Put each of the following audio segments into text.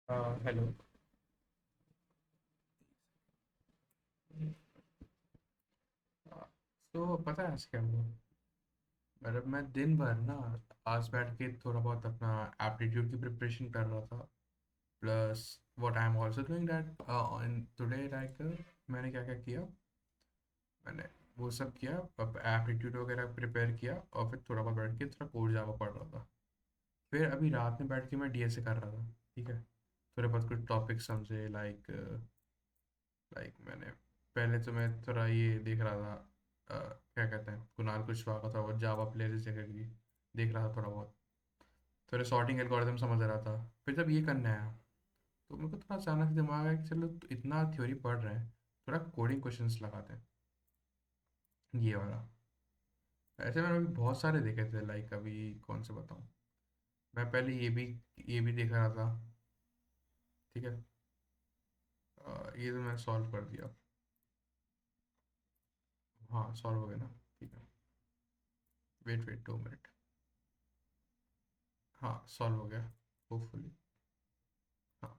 Hello. तो पता है आज क्या हुआ? मतलब मैं दिन भर ना आज बैठ के थोड़ा बहुत अपना एप्टीट्यूड की प्रिपरेशन कर रहा था। Plus what I am also doing that in today like मैंने क्या क्या किया। मैंने वो सब किया, अब एप्टीट्यूड वगैरह प्रिपेयर किया और फिर थोड़ा बहुत बैठ के थोड़ा कोड जावा पढ़ रहा था। फिर अभी रात में बैठ के मैं डीएसए कर रहा था। ठीक है, थोड़े बहुत कुछ टॉपिक समझे, लाइक मैंने पहले तो मैं थोड़ा ये देख रहा था, क्या कहते हैं, कुणाल कुशवाहा का था वो जावा प्लेलिस्ट जगह की देख रहा था थोड़ा बहुत। थोड़े सॉर्टिंग एल्गोरिथम समझ रहा था। फिर जब ये करना है तो मेरे को थोड़ा अचानक से दिमाग है कि चलो इतना थ्योरी पढ़ रहे हैं, थोड़ा कोडिंग क्वेश्चंस लगाते हैं, ये वाला। ऐसे मैंने अभी बहुत सारे देखे थे, लाइक अभी कौन से बताऊँ। मैं पहले ये भी देख रहा था। ठीक है, ये तो मैं सॉल्व कर दिया। हाँ, सॉल्व हो गया ना। ठीक है, वेट वेट 2 मिनट। हाँ, सॉल्व हो गया होपफुली। हाँ,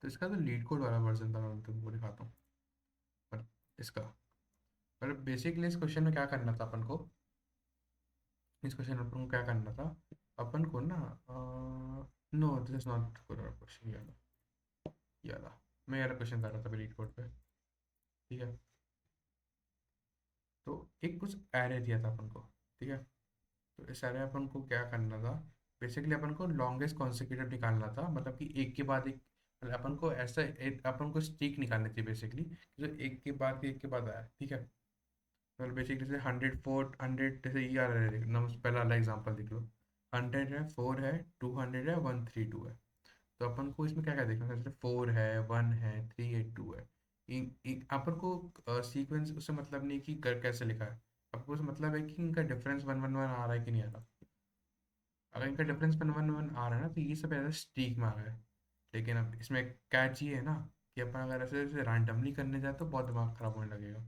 तो इसका तो लीड कोड वाला वर्जन था, मैं तुमको दिखाता हूँ। पर इसका मतलब बेसिकली इस क्वेश्चन में क्या करना था अपन को। इस क्वेश्चन में अपन को क्या करना था, अपन को ना, no this is not question, ये वाला मैं यार क्वेश्चन कर रहा था लीड कोड पे। ठीक है, तो एक कुछ एरे दिया था अपन को। ठीक है, तो इस एरे अपन को क्या करना था, बेसिकली अपन को लॉन्गेस्ट कॉन्सिक्यूटिव निकालना था, मतलब कि एक के बाद एक। मतलब अपन को ऐसा अपन को स्ट्रीक निकालनी थी बेसिकली, जो एक के बाद आया। ठीक है, मतलब बेसिकली जैसे 104 100, जैसे ये आ रहा है, पहला वाला एग्जांपल देख लो। 100 है, 4 है, 200 है, 132 है। तो अपन को इसमें क्या क्या देखना है, जैसे 4 है, 1 है, 3 है, 2 है। अपन को सीक्वेंस उससे मतलब नहीं कि कर कैसे लिखा है। आपको उससे मतलब है कि इनका डिफरेंस 1 1 1 आ रहा है कि नहीं आ रहा। अगर इनका डिफरेंस 1 1 1 आ रहा है ना, तो ये सब ऐसा स्ट्रीक में आ रहा है। लेकिन अब इसमें कैच ये है ना, कि अपन अगर ऐसे ऐसे रैंडमली करने जाए तो बहुत दिमाग खराब होने लगेगा।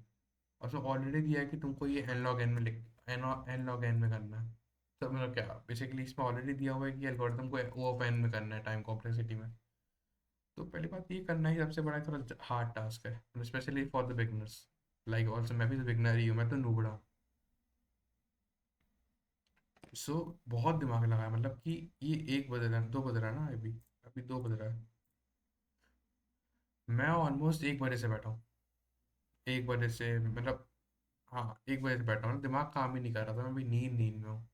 और उसमें ऑलरेडी दिया है कि तुमको ये एन लॉग एन में लिख एन लॉग एन में करना है। तो मतलब क्या, बेसिकली इसमें ऑलरेडी दिया हुआ है कि एल्गोरिथम को ओ ऑफ एन में करना है, टाइम कॉम्प्लेक्सिटी में। तो पहली बात ये करना ही सबसे बड़ा थोड़ा हार्ड टास्क है, specially for the beginners. Like also मैं भी तो बिगनर ही हूँ, मैं तो नूबड़ा। सो बहुत दिमाग लगा है, मतलब कि ये एक बज रहा है, 2 बज रहा है ना अभी। अभी 2 बज रहा है। मैं ऑलमोस्ट 1 बजे से बैठा हूँ। 1 बजे से मतलब, हाँ 1 बजे से बैठा हूँ, दिमाग काम ही नहीं कर रहा था, मैं अभी नींद नींद में हूँ।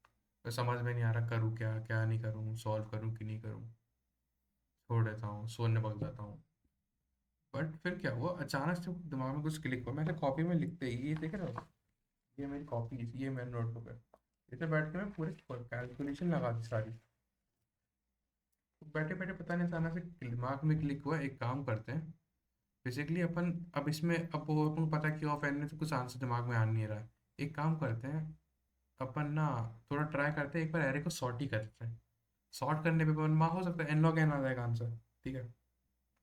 तो समझ में नहीं आ रहा करूँ क्या क्या नहीं करूँ, सॉल्व करूँ कि नहीं करूँ। छोड़ देता हूँ, सोने पक जाता हूँ। बट फिर क्या हुआ, अचानक से दिमाग में कुछ क्लिक हुआ, मैंने कॉपी में लिखते ही, ये देख रहे हो, ये मेरी कॉपी, ये मेरा नोटबुक है। इसे बैठ के मैं पूरे कैलकुलेशन लगा दी सारी। तो बैठे बैठे पता नहीं अचानक से दिमाग में क्लिक हुआ, एक काम करते हैं। बेसिकली अपन अब इसमें, अब वो अपन को पता है कि ऑफ एन में तो कुछ आंसर दिमाग में आ नहीं रहा है। एक काम करते हैं, अपन ना थोड़ा ट्राई करते हैं, एक बार एरे को सॉर्ट ही करते हैं। सॉर्ट करने पे अपन हो सकता है एन लॉग एन आ जाएगा आंसर। ठीक है,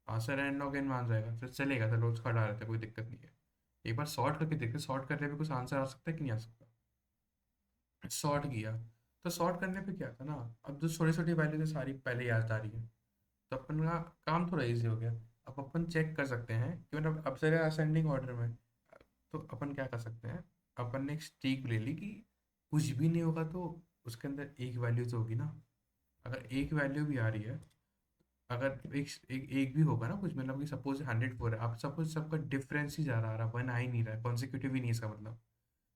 आंसर एन लॉग एन में आ जाएगा, फिर चलेगा, चलो उसका हटा लेते हैं, कोई दिक्कत नहीं है। एक बार सॉर्ट करके देखते, सॉर्ट करने पे कुछ आंसर आ सकता है कि नहीं आ सकता। सॉर्ट किया, तो सॉर्ट करने पे क्या था ना, अब जो छोटी छोटी वैल्यू थी सारी पहले याद आ रही है। तो अपन का काम थोड़ा इजी हो गया। अब अपन चेक कर सकते हैं कि मतलब अब से असेंडिंग ऑर्डर में। तो अपन क्या कर सकते हैं, अपन ने एक स्ट्रीक ले ली कि कुछ भी नहीं होगा तो उसके अंदर एक वैल्यू तो होगी ना। अगर एक वैल्यू भी आ रही है, अगर एक भी होगा ना कुछ, मतलब कि सपोज 104 है, आप सपोज सबका डिफरेंस ही जा रहा है, वन आ ही नहीं रहा है, कॉन्सिक्यूटिव ही नहीं है इसका मतलब।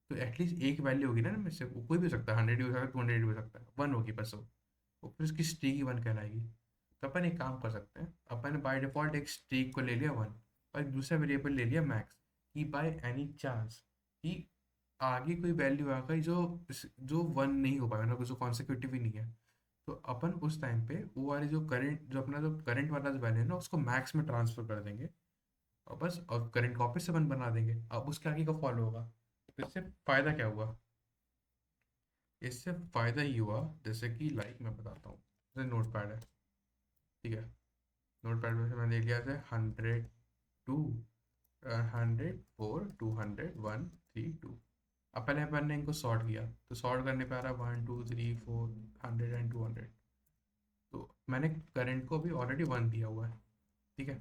तो एटलीस्ट एक वैल्यू होगी ना इनमें से, वो कोई भी हो सकता है, 100 भी हो सकता है, 200 भी हो सकता है, वन होगी बस वो फिर उसकी स्ट्रीक ही वन कहलाएगी। तो अपन एक काम कर सकते हैं, अपन बाय डिफॉल्ट एक स्ट्रीक को ले लिया वन, और एक दूसरा वेरिएबल ले लिया मैक्स, कि बाय एनी चांस कि आगे कोई वैल्यू आ गई जो वन नहीं हो पाएगा, मतलब जो कॉन्सिक्यूटिव ही नहीं है। तो अपन उस टाइम पे वो वाली जो करंट वाला जो वैल्यू है ना, उसको मैक्स में ट्रांसफर कर देंगे। और बस, और करंट वापस से वन बना देंगे, अब उसके आगे का फॉलो होगा। तो इससे फ़ायदा क्या हुआ, इससे फ़ायदा ये हुआ, जैसे कि लाइक मैं बताता हूँ, जैसे नोट पैड है। ठीक है, नोट पैड में से मैंने ले लिया था 102, 104 200 132। अब पहले अपन ने इनको सॉर्ट किया, तो सॉर्ट करने पे आ रहा है 1 2 3 4 100 एंड 200। तो मैंने करंट को अभी ऑलरेडी 1 दिया हुआ है, ठीक है।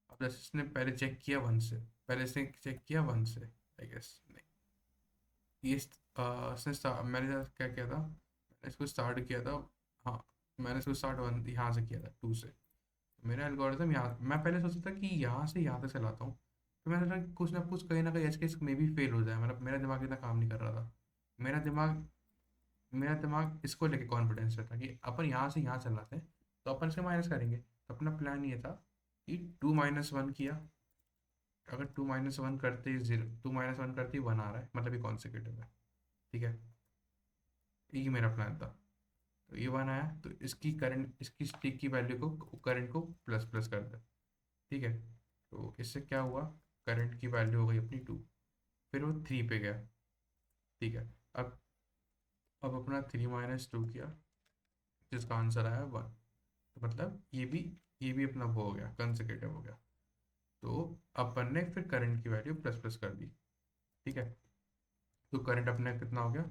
अब जैसे इसने पहले चेक किया 1 से, पहले इसने चेक किया 1 से, आई गेस नहीं, ये मैंने क्या किया था, मैंने इसको स्टार्ट किया था, हाँ, मैंने इसको स्टार्ट 1 यहाँ से किया था 2 से। मेरा एल्गोरिथम यहाँ, मैं पहले सोचा था कि यहाँ से यहाँ तक चलाता हूँ, तो मैंने सोचा कि कुछ ना कहीं एज में भी फेल हो जाए, मतलब मेरा दिमाग इतना काम नहीं कर रहा था। मेरा दिमाग मेरा दिमाग इसको लेके कॉन्फिडेंस रहता कि अपन यहाँ से यहाँ चलाते हैं, तो अपन से माइनस करेंगे। तो अपना प्लान ये था कि 2 - 1 किया, अगर 2 - 1 करते ही 0, 2 - 1 करते ही 1 आ रहा है, मतलब ये कॉन्सिक्यूटिव है, ठीक है। ये मेरा प्लान था। तो ये 1 आया, तो इसकी स्टिक की वैल्यू को, करंट को प्लस प्लस कर दे, ठीक है। तो इससे क्या हुआ, करंट की वैल्यू हो गई अपनी 2, फिर वो 3 पे गया, ठीक है। अब अब अपना 3 - 2 किया, जिसका आंसर आया 1। तो मतलब ये भी अपना वो हो गया, कंसेक्यूटिव हो गया। तो अपन ने फिर करंट की वैल्यू प्लस प्लस कर दी, ठीक है। तो करंट अपना कितना हो गया,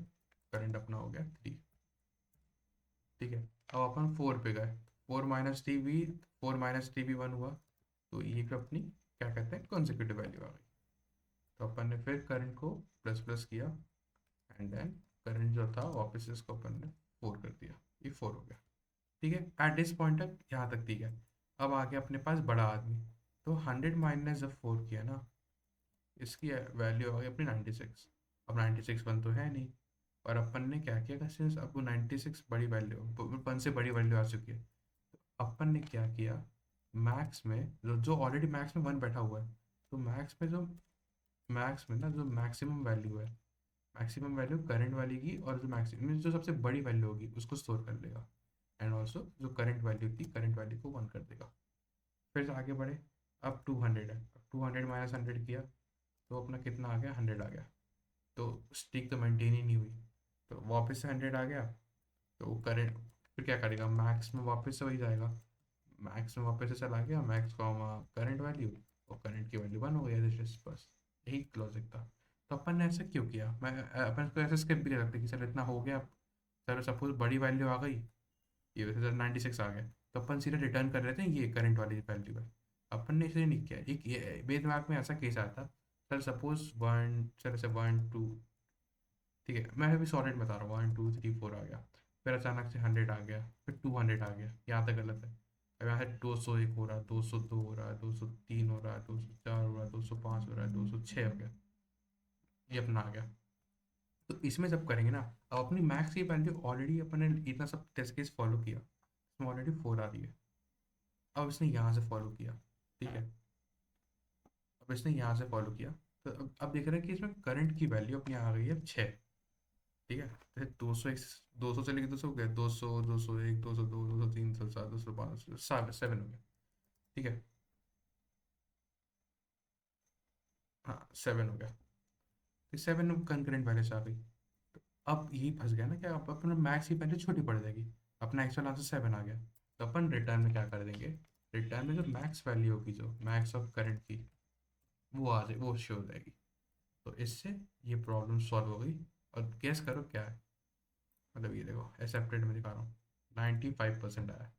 करंट अपना हो गया 3, ठीक है। अब अपन 4 पे गए, 4 - 3 भी 1 हुआ, तो ये भी अपनी क्या कहते हैं, कंसेक्यूटिव वैल्यू आ गई। तो अपन ने फिर करंट को प्लस प्लस किया, एंड देन करंट जो था वापस से इसको अपन ने 4 कर दिया, ये 4 हो गया, ठीक है। एट दिस पॉइंट तक यहाँ तक ठीक है। अब आ गया अपने पास बड़ा आदमी, तो 100 माइनस जब 4 किया ना, इसकी वैल्यू आ गई अपनी 96। अब 96 वन तो है नहीं, और अपन ने क्या किया, सिंस अब 96 बड़ी वैल्यू, 1 से बड़ी वैल्यू आ चुकी है, अपन ने क्या किया, मैक्स में जो जो ऑलरेडी मैक्स में 1 बैठा हुआ है, तो मैक्स में ना जो मैक्सिमम वैल्यू है, मैक्सिमम वैल्यू करंट वाली की, और जो मैक्सिमम जो सबसे बड़ी वैल्यू होगी उसको स्टोर कर लेगा, एंड ऑल्सो जो करंट वैल्यू थी, करंट वैल्यू को 1 कर देगा। फिर से आगे बढ़े, अब 200 है, अब 200 - 100 किया, तो अपना कितना आ गया, 100 आ गया। तो स्टिक तो मेंटेन ही नहीं हुई, तो वापस से 100 आ गया। तो करंट फिर क्या करेगा, मैक्स में वापस से वही जाएगा, मैक्स में वापस से चला गया, मैक्स का करंट वैल्यू, और करंट की वैल्यू 1 हो गया, बस यही लॉजिक था। तो अपन ने ऐसा क्यों किया, अपन इसको ऐसे स्किप भी कर सकते कि चलो इतना हो गया, चलो सपोज बड़ी वैल्यू आ गई, ये वैसे 96 आ गया, तो अपन सीधे रिटर्न कर रहे थे ये करंट वाली वैल्यू है। अपन ने इसे नहीं किया, एक मेरे दिमाग में ऐसा केस आया था, चल सपोज 1, चल से 1 2, ठीक है, मैं अभी सॉलिड बता रहा हूँ, 1 2 3 4 आ गया, फिर अचानक से 100 आ गया, फिर 200 आ गया, यहाँ तक गलत है। अब यहाँ से 201 हो रहा है, 202 हो रहा है, 203 हो रहा है, 204 हो रहा है, 205 हो रहा है, 206 हो गया, ये अपना आ गया। तो इसमें जब करेंगे ना, अब अपनी मैक्स की वैल्यू ऑलरेडी अपन ने इतना सब टेस्ट केस फॉलो किया, इसमें ऑलरेडी 4 आ रही है। अब इसने यहाँ से फॉलो किया, ठीक है, अब इसने यहाँ से फॉलो किया, तो अब देख रहे हैं कि इसमें करंट की वैल्यू अपनी आ गई है 6, ठीक है। जैसे 201, 200 से लेकर 200 हो गया, 200, 201, 202, 203, 207, 205, 7 हो गया, ठीक है। हाँ, 7 हो गया, तो 7 कंकरेंट वैल्यू से आ गई। तो अब यही फंस गया ना, क्या अब अपना मैक्स की वैल्यू छोटी पड़ जाएगी, अपना एक्चुअल आंसर 7 आ गया। तो अपन रिटर्न में क्या कर देंगे, रिटर्न में जो मैक्स वैल्यू होगी, जो मैक्स ऑफ करंट की, वो आ जाए, वो शो हो जाएगी। तो इससे ये प्रॉब्लम सॉल्व हो गई। और गेस करो क्या है, मतलब ये देखो एक्सेप्टेड में दिखा रहा हूँ, 95% आया।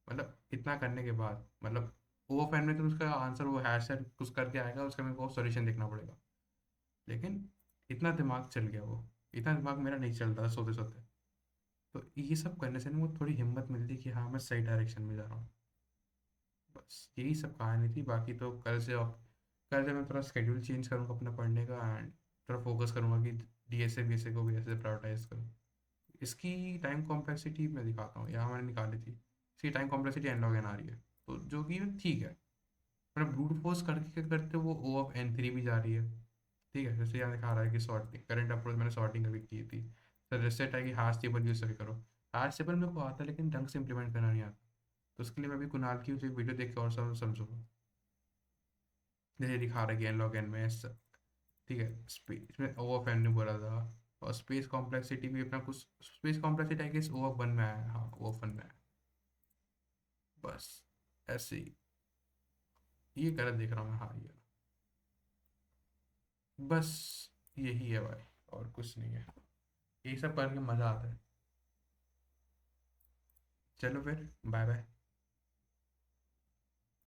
मतलब इतना करने के बाद, मतलब वो फैन में तो उसका आंसर वो हैश से कुछ करके आएगा, उसका मेरे को सॉल्यूशन देखना पड़ेगा। लेकिन इतना दिमाग चल गया, वो इतना दिमाग मेरा नहीं चल रहा सोते सोते। तो ये सब करने से ना मुझे थोड़ी हिम्मत मिलती कि हाँ मैं सही डायरेक्शन में जा रहा हूँ। बस यही सब कहानी थी, बाकी तो कल से मैं थोड़ा स्केड्यूल चेंज करूँगा अपना पढ़ने का, एंड थोड़ा फोकस करूँगा कि डीएसए बीएसए को भी ऐसे प्रायोरिटाइज करूँ। इसकी टाइम कॉम्प्लेक्सिटी मैं दिखाता हूँ, यहाँ मैंने निकाली थी, इसकी time complexity n log n आ रही है, तो जो कि ठीक है। मतलब ब्रूट फोर्स करके करते वो ओ ऑफ N3 भी जा रही है, ठीक है। जैसे यहाँ दिखा रहा है कि सॉर्टिंग करंट अप्रोच मैंने सॉर्टिंग करके की थी, तो रिसेट है कि हार्स टेबल यूज करके करो। हार्स टेबल मेरे को आता है, लेकिन ढंग से इंप्लीमेंट करना नहीं आता। तो उसके लिए मैं भी कुणाल की उसे वीडियो देख के और सब समझूंगा। जैसे दिखा रहा है कि एन लॉग एन में ठीक है, स्पेस में ओ ऑफ एन ने बोला था, और स्पेस कॉम्प्लेक्सिटी भी अपना कुछ, space complexity I guess O of 1 में आया है, हाँ ओ ऑफ 1 में आया है। बस ऐसे ही, ये गलत देख रहा हूँ मैं, हाँ ये, बस यही है भाई, और कुछ नहीं है। यही सब करके मज़ा आता है। चलो फिर, बाय बाय।